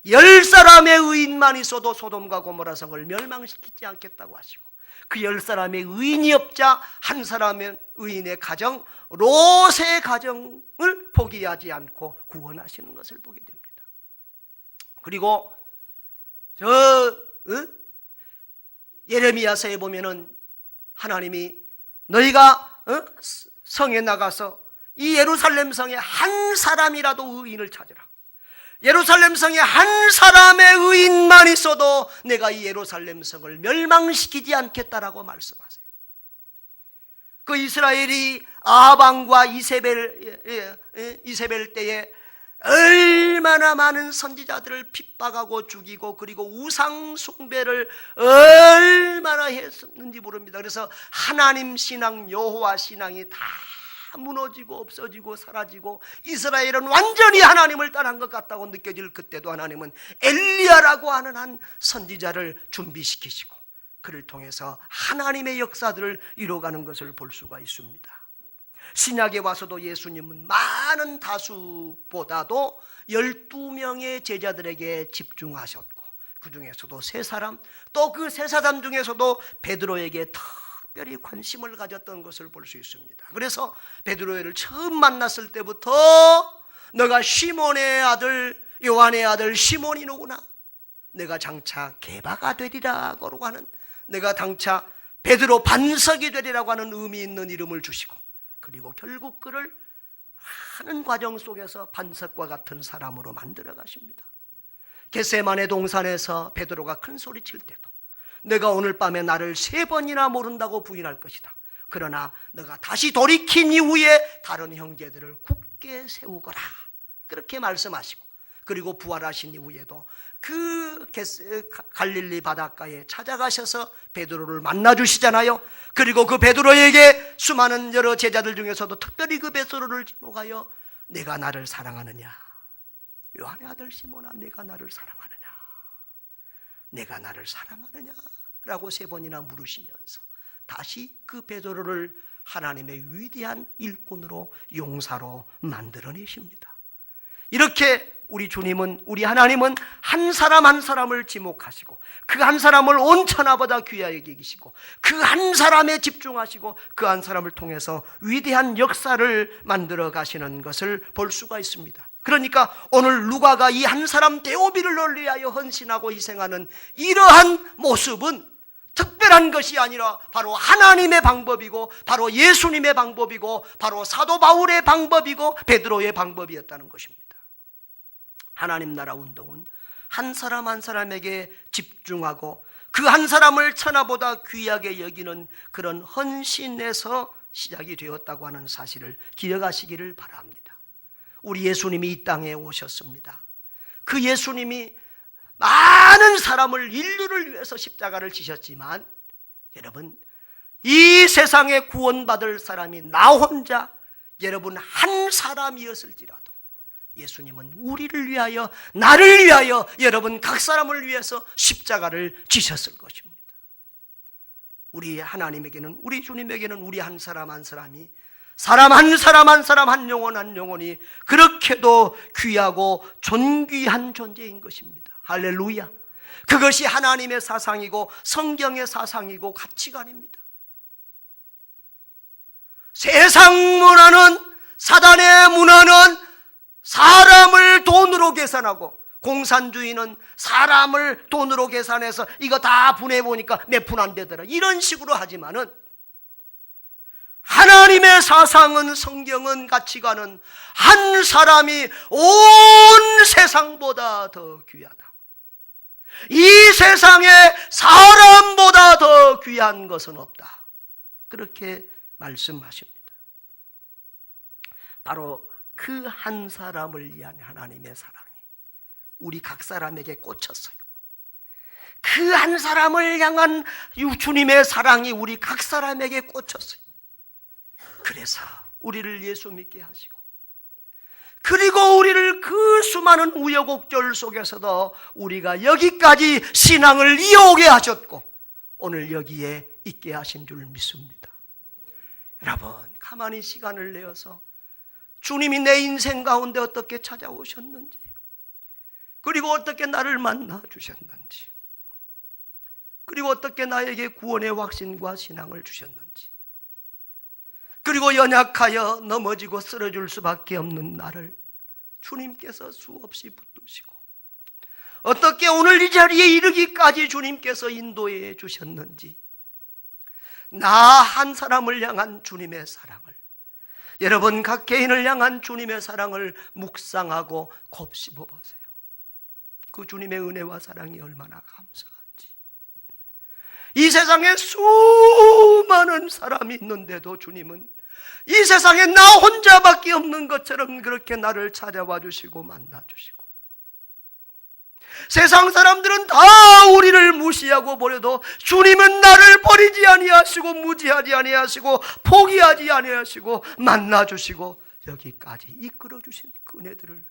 10사람의 의인만 있어도 소돔과 고모라 성을 멸망시키지 않겠다고 하시고, 그 10사람의 의인이 없자 한 사람의 의인의 가정, 롯의 가정을 포기하지 않고 구원하시는 것을 보게 됩니다. 그리고 예레미야서에 보면은 하나님이 너희가 성에 나가서 이 예루살렘 성에 한 사람이라도 의인을 찾으라. 예루살렘 성에 한 사람의 의인만 있어도 내가 이 예루살렘 성을 멸망시키지 않겠다라고 말씀하세요. 그 이스라엘이 아합 왕과 이세벨 때에 얼마나 많은 선지자들을 핍박하고 죽이고, 그리고 우상 숭배를 얼마나 했는지 모릅니다. 그래서 하나님 신앙, 여호와 신앙이 다 무너지고 없어지고 사라지고, 이스라엘은 완전히 하나님을 떠난 것 같다고 느껴질 그때도 하나님은 엘리야라고 하는 한 선지자를 준비시키시고 그를 통해서 하나님의 역사들을 이뤄가는 것을 볼 수가 있습니다. 신약에 와서도 예수님은 많은 다수보다도 12명의 제자들에게 집중하셨고, 그 중에서도 3사람, 또 그 3사람 중에서도 베드로에게 특별히 관심을 가졌던 것을 볼 수 있습니다. 그래서 베드로를 처음 만났을 때부터 너가 시몬의 아들, 요한의 아들 시몬이로구나, 내가 장차 게바가 되리라고 하는, 내가 장차 베드로 반석이 되리라고 하는 의미 있는 이름을 주시고, 그리고 결국 그를 하는 과정 속에서 반석과 같은 사람으로 만들어 가십니다. 겟세마네 동산에서 베드로가 큰 소리 칠 때도 내가 오늘 밤에 나를 3번이나 모른다고 부인할 것이다. 그러나 너가 다시 돌이킨 이후에 다른 형제들을 굳게 세우거라, 그렇게 말씀하시고, 그리고 부활하신 이후에도 그 갈릴리 바닷가에 찾아가셔서 베드로를 만나주시잖아요. 그리고 그 베드로에게 수많은 여러 제자들 중에서도 특별히 그 베드로를 지목하여 내가 나를 사랑하느냐, 요한의 아들 시몬아 내가 나를 사랑하느냐, 내가 나를 사랑하느냐 라고 3번이나 물으시면서 다시 그 베드로를 하나님의 위대한 일꾼으로, 용사로 만들어내십니다. 이렇게 우리 주님은, 우리 하나님은 한 사람 한 사람을 지목하시고 그 한 사람을 온 천하보다 귀하게 여기시고 그 한 사람에 집중하시고 그 한 사람을 통해서 위대한 역사를 만들어 가시는 것을 볼 수가 있습니다. 그러니까 오늘 누가가 이 한 사람 데오비를 위하여 헌신하고 희생하는 이러한 모습은 특별한 것이 아니라 바로 하나님의 방법이고, 바로 예수님의 방법이고, 바로 사도 바울의 방법이고 베드로의 방법이었다는 것입니다. 하나님 나라 운동은 한 사람 한 사람에게 집중하고 그 한 사람을 천하보다 귀하게 여기는 그런 헌신에서 시작이 되었다고 하는 사실을 기억하시기를 바랍니다. 우리 예수님이 이 땅에 오셨습니다. 그 예수님이 많은 사람을, 인류를 위해서 십자가를 지셨지만, 여러분, 이 세상에 구원받을 사람이 나 혼자, 여러분 한 사람이었을지라도 예수님은 우리를 위하여, 나를 위하여, 여러분 각 사람을 위해서 십자가를 지셨을 것입니다. 우리 하나님에게는, 우리 주님에게는 우리 한 사람 한 사람이, 사람 한 사람 한 사람, 한 영혼 한 영혼이 그렇게도 귀하고 존귀한 존재인 것입니다. 할렐루야. 그것이 하나님의 사상이고 성경의 사상이고 가치관입니다. 세상 문화는, 사단의 문화는 사람을 돈으로 계산하고, 공산주의는 사람을 돈으로 계산해서 이거 다 분해보니까 몇 푼 안 되더라, 이런 식으로 하지만은 하나님의 사상은, 성경은, 가치관은 한 사람이 온 세상보다 더 귀하다. 이 세상에 사람보다 더 귀한 것은 없다, 그렇게 말씀하십니다. 바로 그 한 사람을 위한 하나님의 사랑이 우리 각 사람에게 꽂혔어요. 그 한 사람을 향한 주님의 사랑이 우리 각 사람에게 꽂혔어요. 그래서 우리를 예수 믿게 하시고, 그리고 우리를 그 수많은 우여곡절 속에서도 우리가 여기까지 신앙을 이어오게 하셨고 오늘 여기에 있게 하신 줄 믿습니다. 여러분, 가만히 시간을 내어서 주님이 내 인생 가운데 어떻게 찾아오셨는지, 그리고 어떻게 나를 만나 주셨는지, 그리고 어떻게 나에게 구원의 확신과 신앙을 주셨는지, 그리고 연약하여 넘어지고 쓰러질 수밖에 없는 나를 주님께서 수없이 붙드시고 어떻게 오늘 이 자리에 이르기까지 주님께서 인도해 주셨는지, 나 한 사람을 향한 주님의 사랑을, 여러분 각 개인을 향한 주님의 사랑을 묵상하고 곱씹어 보세요. 그 주님의 은혜와 사랑이 얼마나 감사한지. 이 세상에 수많은 사람이 있는데도 주님은 이 세상에 나 혼자밖에 없는 것처럼 그렇게 나를 찾아와 주시고 만나 주시고, 세상 사람들은 다 우리를 무시하고 버려도 주님은 나를 버리지 아니하시고 무지하지 아니하시고 포기하지 아니하시고 만나 주시고 여기까지 이끌어 주신 그 은혜들을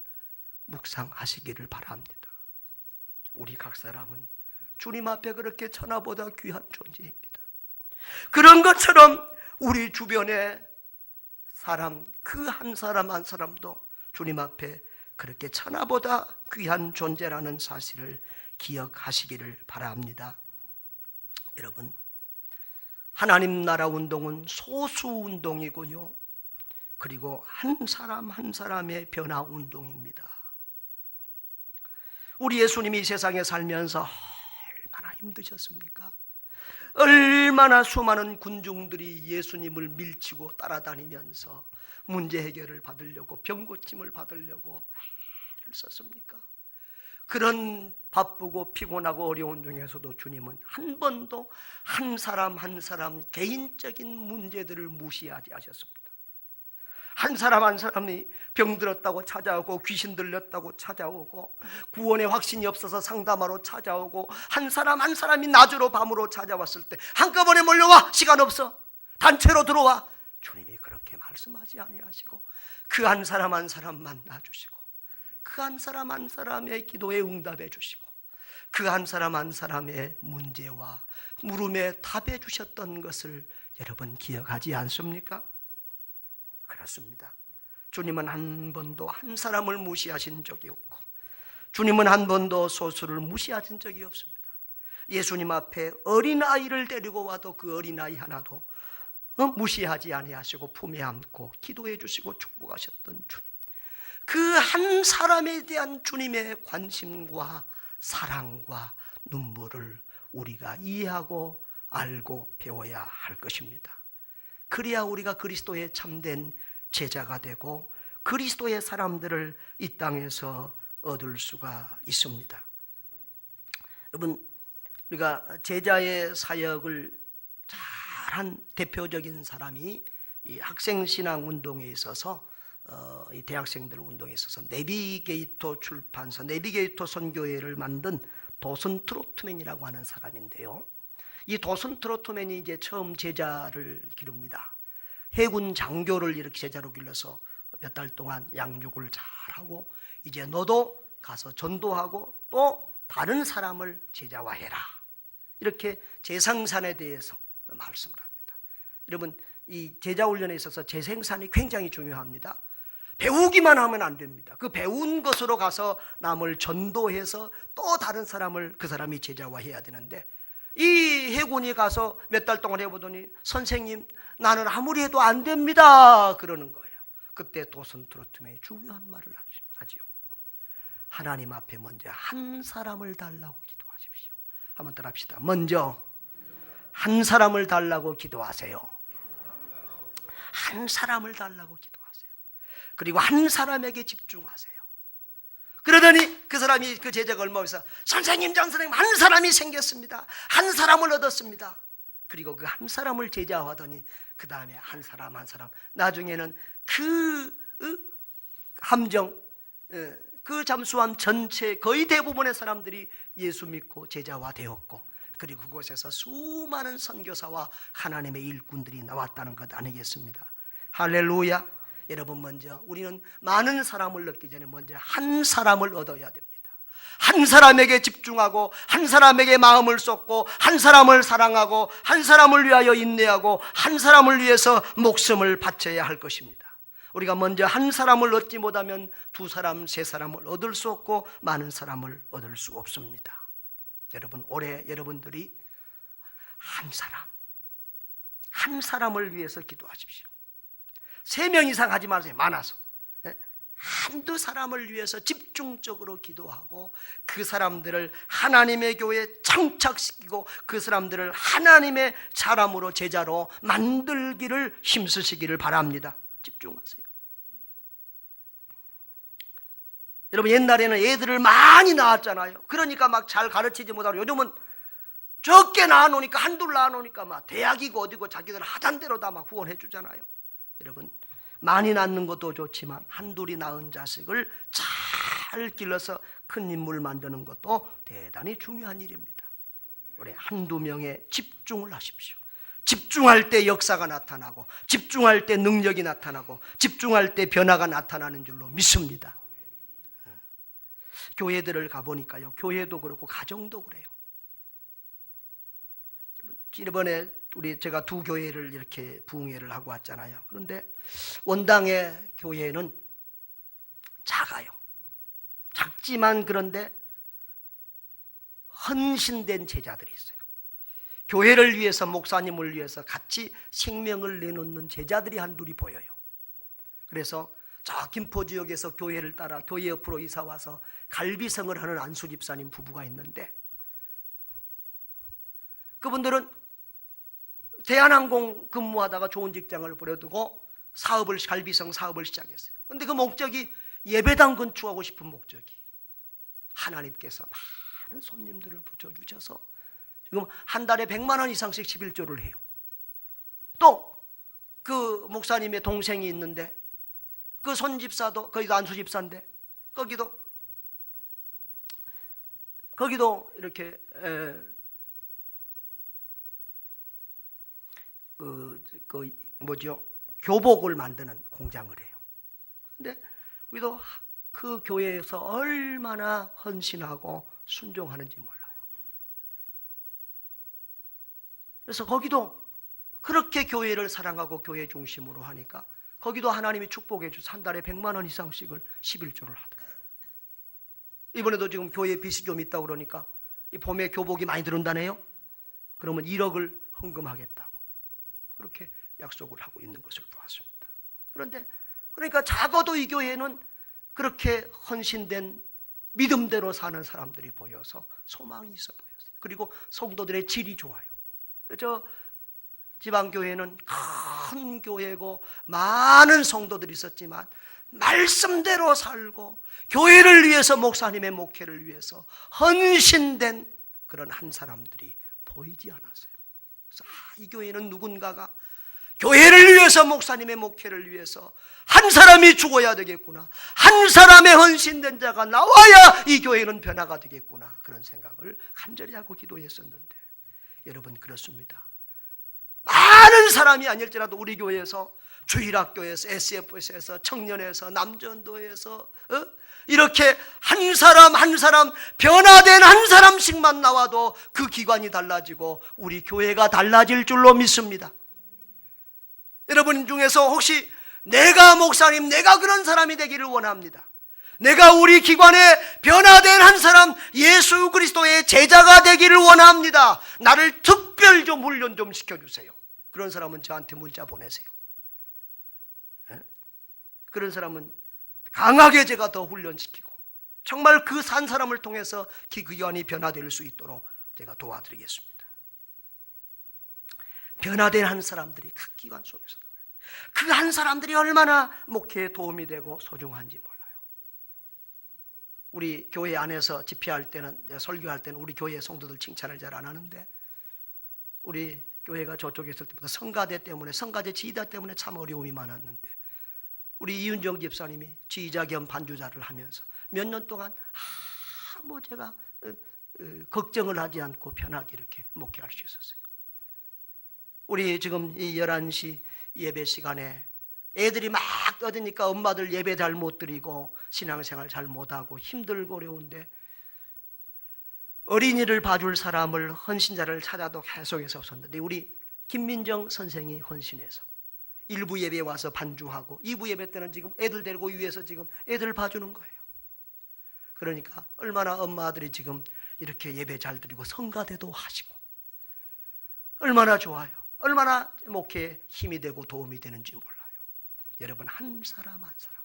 묵상하시기를 바랍니다. 우리 각 사람은 주님 앞에 그렇게 천하보다 귀한 존재입니다. 그런 것처럼 우리 주변의 사람, 그 한 사람 한 사람도 주님 앞에 그렇게 천하보다 귀한 존재라는 사실을 기억하시기를 바랍니다. 여러분, 하나님 나라 운동은 소수 운동이고요, 그리고 한 사람 한 사람의 변화 운동입니다. 우리 예수님이 이 세상에 살면서 얼마나 힘드셨습니까? 얼마나 수많은 군중들이 예수님을 밀치고 따라다니면서 문제 해결을 받으려고, 병 고침을 받으려고 애를 썼습니까? 그런 바쁘고 피곤하고 어려운 중에서도 주님은 한 번도 한 사람 한 사람 개인적인 문제들을 무시하지 않으셨습니다. 한 사람 한 사람이 병들었다고 찾아오고, 귀신 들렸다고 찾아오고, 구원의 확신이 없어서 상담하러 찾아오고, 한 사람 한 사람이 낮으로 밤으로 찾아왔을 때 한꺼번에 몰려와, 시간 없어, 단체로 들어와, 주님이 그렇게 말씀하지 아니하시고 그 한 사람 한 사람 만나주시고, 그 한 사람 한 사람의 기도에 응답해 주시고, 그 한 사람 한 사람의 문제와 물음에 답해 주셨던 것을 여러분 기억하지 않습니까? 그렇습니다. 주님은 한 번도 한 사람을 무시하신 적이 없고, 주님은 한 번도 소수를 무시하신 적이 없습니다. 예수님 앞에 어린아이를 데리고 와도 그 어린아이 하나도 무시하지 아니하시고 품에 안고 기도해 주시고 축복하셨던 주님, 그 한 사람에 대한 주님의 관심과 사랑과 눈물을 우리가 이해하고 알고 배워야 할 것입니다. 그래야 우리가 그리스도의 참된 제자가 되고 그리스도의 사람들을 이 땅에서 얻을 수가 있습니다. 여러분, 우리가 제자의 사역을 잘한 대표적인 사람이 이 학생신앙 운동에 있어서 이 대학생들 운동에 있어서 내비게이터 출판사, 내비게이터 선교회를 만든 도슨 트로트맨이라고 하는 사람인데요, 이 도슨 트로트맨이 이제 처음 제자를 기릅니다. 해군 장교를 이렇게 제자로 길러서 몇 달 동안 양육을 잘하고, 이제 너도 가서 전도하고 또 다른 사람을 제자화해라, 이렇게 재생산에 대해서 말씀을 합니다. 여러분, 이 제자 훈련에 있어서 재생산이 굉장히 중요합니다. 배우기만 하면 안 됩니다. 그 배운 것으로 가서 남을 전도해서 또 다른 사람을, 그 사람이 제자화해야 되는데, 이 해군이 가서 몇 달 동안 해보더니 선생님, 나는 아무리 해도 안 됩니다, 그러는 거예요. 그때 도슨 트로트맨이 중요한 말을 하지요. 하나님 앞에 먼저 한 사람을 달라고 기도하십시오. 한번 따라합시다. 먼저 한 사람을 달라고 기도하세요. 한 사람을 달라고 기도하세요. 그리고 한 사람에게 집중하세요. 그러더니 그 사람이, 그 제자가 얼마 있어, 선생님, 전 선생님, 한 사람이 생겼습니다. 한 사람을 얻었습니다. 그리고 그 한 사람을 제자하더니 그 다음에 한 사람 한 사람, 나중에는 그 함정, 그 잠수함 전체 거의 대부분의 사람들이 예수 믿고 제자화 되었고, 그리고 그곳에서 수많은 선교사와 하나님의 일꾼들이 나왔다는 것 아니겠습니다? 할렐루야. 여러분, 먼저 우리는 많은 사람을 얻기 전에 먼저 한 사람을 얻어야 됩니다. 한 사람에게 집중하고, 한 사람에게 마음을 쏟고, 한 사람을 사랑하고, 한 사람을 위하여 인내하고, 한 사람을 위해서 목숨을 바쳐야 할 것입니다. 우리가 먼저 한 사람을 얻지 못하면 두 사람, 세 사람을 얻을 수 없고 많은 사람을 얻을 수 없습니다. 여러분, 올해 여러분들이 한 사람을 위해서 기도하십시오. 3명 이상 하지 마세요. 많아서. 한두 사람을 위해서 집중적으로 기도하고, 그 사람들을 하나님의 교회에 장착시키고, 그 사람들을 하나님의 사람으로, 제자로 만들기를 힘쓰시기를 바랍니다. 집중하세요. 여러분, 옛날에는 애들을 많이 낳았잖아요. 그러니까 막 잘 가르치지 못하고, 요즘은 적게 낳아놓으니까, 한둘 낳아놓으니까 막 대학이고 어디고 자기들 하던 대로 다 막 후원해 주잖아요. 여러분, 많이 낳는 것도 좋지만 한둘이 낳은 자식을 잘 길러서 큰 인물 만드는 것도 대단히 중요한 일입니다. 우리 한두 명에 집중을 하십시오. 집중할 때 역사가 나타나고, 집중할 때 능력이 나타나고, 집중할 때 변화가 나타나는 줄로 믿습니다. 교회들을 가보니까요, 교회도 그렇고 가정도 그래요. 이번에 제가 2 교회를 이렇게 부흥회를 하고 왔잖아요. 그런데 원당의 교회는 작아요. 작지만 그런데 헌신된 제자들이 있어요. 교회를 위해서, 목사님을 위해서 같이 생명을 내놓는 제자들이 한둘이 보여요. 그래서 저 김포 지역에서 교회를 따라 교회 옆으로 이사 와서 갈비성을 하는 안수 집사님 부부가 있는데, 그분들은 대한항공 근무하다가 좋은 직장을 버려두고 갈비성 사업을 시작했어요. 그런데 그 목적이 예배당 건축하고 싶은 목적이, 하나님께서 많은 손님들을 붙여주셔서 지금 한 달에 100만 원 이상씩 11조를 해요. 또 그 목사님의 동생이 있는데, 그 손집사도, 거기도 안수집사인데, 거기도 이렇게 교복을 만드는 공장을 해요. 근데 우리도 그 교회에서 얼마나 헌신하고 순종하는지 몰라요. 그래서 거기도 그렇게 교회를 사랑하고 교회 중심으로 하니까 거기도 하나님이 축복해 주셔서 한 달에 100만 원 이상씩을 11조를 하더라고요. 이번에도 지금 교회에 빚이 좀 있다고 그러니까 이 봄에 교복이 많이 들어온다네요. 그러면 1억을 헌금하겠다고 그렇게 약속을 하고 있는 것을 보았습니다. 그러니까 작아도 이 교회는 그렇게 헌신된 믿음대로 사는 사람들이 보여서 소망이 있어 보였어요. 그리고 성도들의 질이 좋아요. 저 지방교회는 큰 교회고 많은 성도들이 있었지만 말씀대로 살고 교회를 위해서, 목사님의 목회를 위해서 헌신된 그런 한 사람들이 보이지 않았어요. 그래서 이 교회는 누군가가 교회를 위해서, 목사님의 목회를 위해서 한 사람이 죽어야 되겠구나, 한 사람의 헌신된 자가 나와야 이 교회는 변화가 되겠구나, 그런 생각을 간절히 하고 기도했었는데, 여러분, 그렇습니다. 많은 사람이 아닐지라도 우리 교회에서, 주일학교에서, SF에서, 청년에서, 남전도에서 이렇게 한 사람 한 사람, 변화된 한 사람씩만 나와도 그 기관이 달라지고 우리 교회가 달라질 줄로 믿습니다. 여러분 중에서 혹시 내가 목사님, 내가 그런 사람이 되기를 원합니다, 내가 우리 기관에 변화된 한 사람, 예수 그리스도의 제자가 되기를 원합니다, 나를 특별 좀 훈련 좀 시켜주세요, 그런 사람은 저한테 문자 보내세요. 그런 사람은 강하게 제가 더 훈련시키고 정말 그 산 사람을 통해서 기관이 변화될 수 있도록 제가 도와드리겠습니다. 변화된 한 사람들이 각 기관 속에서 나와요. 그 한 사람들이 얼마나 목회에 도움이 되고 소중한지 몰라요. 우리 교회 안에서 집회할 때는, 설교할 때는 우리 교회 성도들 칭찬을 잘 안 하는데, 우리 교회가 저쪽에 있을 때부터 성가대 때문에, 성가대 지휘자 때문에 참 어려움이 많았는데, 우리 이윤정 집사님이 지휘자 겸 반주자를 하면서 몇 년 동안 아무 제가 걱정을 하지 않고 편하게 이렇게 목회할 수 있었어요. 우리 지금 이 11시 예배 시간에 애들이 막 떠드니까 엄마들 예배 잘 못 드리고 신앙생활 잘 못하고 힘들고 어려운데 어린이를 봐줄 사람을, 헌신자를 찾아도 계속해서 없었는데 우리 김민정 선생이 헌신해서 1부 예배에 와서 반주하고 2부 예배 때는 지금 애들 데리고 위에서 지금 애들 봐주는 거예요. 그러니까 얼마나 엄마들이 지금 이렇게 예배 잘 드리고 성가대도 하시고 얼마나 좋아요. 얼마나 목회에 힘이 되고 도움이 되는지 몰라요. 여러분, 한 사람 한 사람,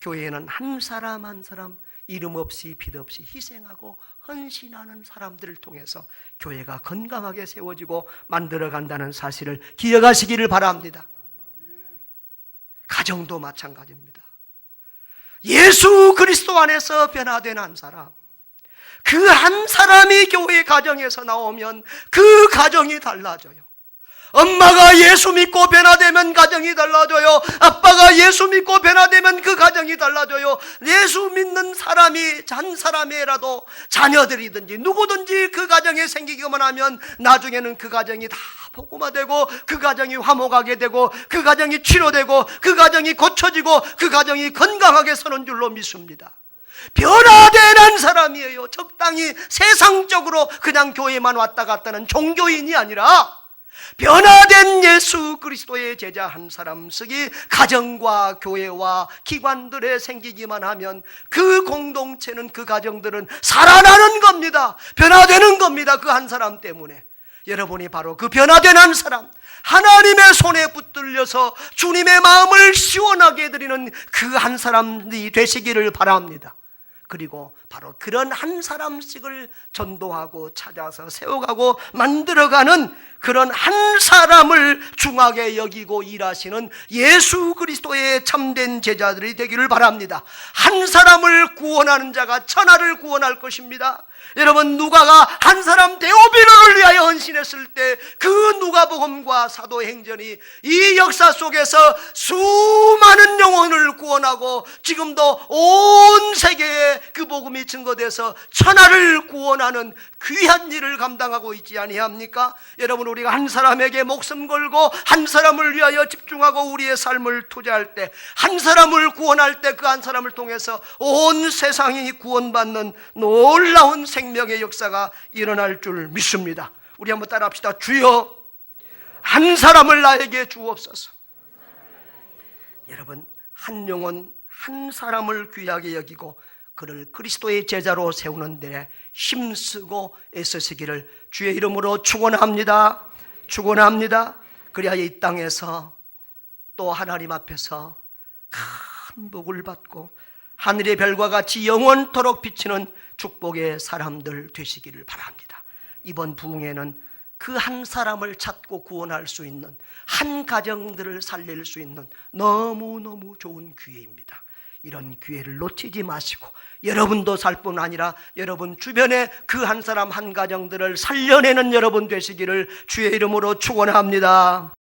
교회에는 한 사람 한 사람 이름 없이 빛 없이 희생하고 헌신하는 사람들을 통해서 교회가 건강하게 세워지고 만들어간다는 사실을 기억하시기를 바랍니다. 가정도 마찬가지입니다. 예수 그리스도 안에서 변화된 한 사람, 그 한 사람이 교회 가정에서 나오면 그 가정이 달라져요. 엄마가 예수 믿고 변화되면 가정이 달라져요. 아빠가 예수 믿고 변화되면 그 가정이 달라져요. 예수 믿는 사람이 한 사람이라도 자녀들이든지 누구든지 그 가정에 생기기만 하면 나중에는 그 가정이 다 복음화되고 그 가정이 화목하게 되고 그 가정이 치료되고 그 가정이 고쳐지고 그 가정이 건강하게 서는 줄로 믿습니다. 변화된 한 사람이에요. 적당히 세상적으로 그냥 교회만 왔다 갔다는 종교인이 아니라 변화된 예수 그리스도의 제자 한 사람 씩이 가정과 교회와 기관들에 생기기만 하면 그 공동체는, 그 가정들은 살아나는 겁니다. 변화되는 겁니다. 그 한 사람 때문에. 여러분이 바로 그 변화된 한 사람, 하나님의 손에 붙들려서 주님의 마음을 시원하게 해드리는 그 한 사람이 되시기를 바랍니다. 그리고 바로 그런 한 사람씩을 전도하고 찾아서 세워가고 만들어가는 그런 한 사람을 중하게 여기고 일하시는 예수 그리스도의 참된 제자들이 되기를 바랍니다. 한 사람을 구원하는 자가 천하를 구원할 것입니다. 여러분, 누가가 한 사람 데오빌로를 위하여 헌신했을 때 그 누가복음과 사도행전이 이 역사 속에서 수많은 영혼을 구원하고 지금도 온 세계에 그 복음이 증거돼서 천하를 구원하는 귀한 일을 감당하고 있지 아니합니까? 여러분, 우리가 한 사람에게 목숨 걸고 한 사람을 위하여 집중하고 우리의 삶을 투자할 때, 한 사람을 구원할 때 그 한 사람을 통해서 온 세상이 구원받는 놀라운 생명의 역사가 일어날 줄 믿습니다. 우리 한번 따라합시다. 주여, 한 사람을 나에게 주옵소서. 여러분, 한 영혼 한 사람을 귀하게 여기고 그를 그리스도의 제자로 세우는 데 힘쓰고 애쓰시기를 주의 이름으로 축원합니다. 축원합니다. 그래야 이 땅에서 또 하나님 앞에서 큰 복을 받고 하늘의 별과 같이 영원토록 비치는 축복의 사람들 되시기를 바랍니다. 이번 부흥회는 그 한 사람을 찾고 구원할 수 있는, 한 가정들을 살릴 수 있는 너무너무 좋은 기회입니다. 이런 기회를 놓치지 마시고 여러분도 살 뿐 아니라 여러분 주변에 그 한 사람 한 가정들을 살려내는 여러분 되시기를 주의 이름으로 축원합니다.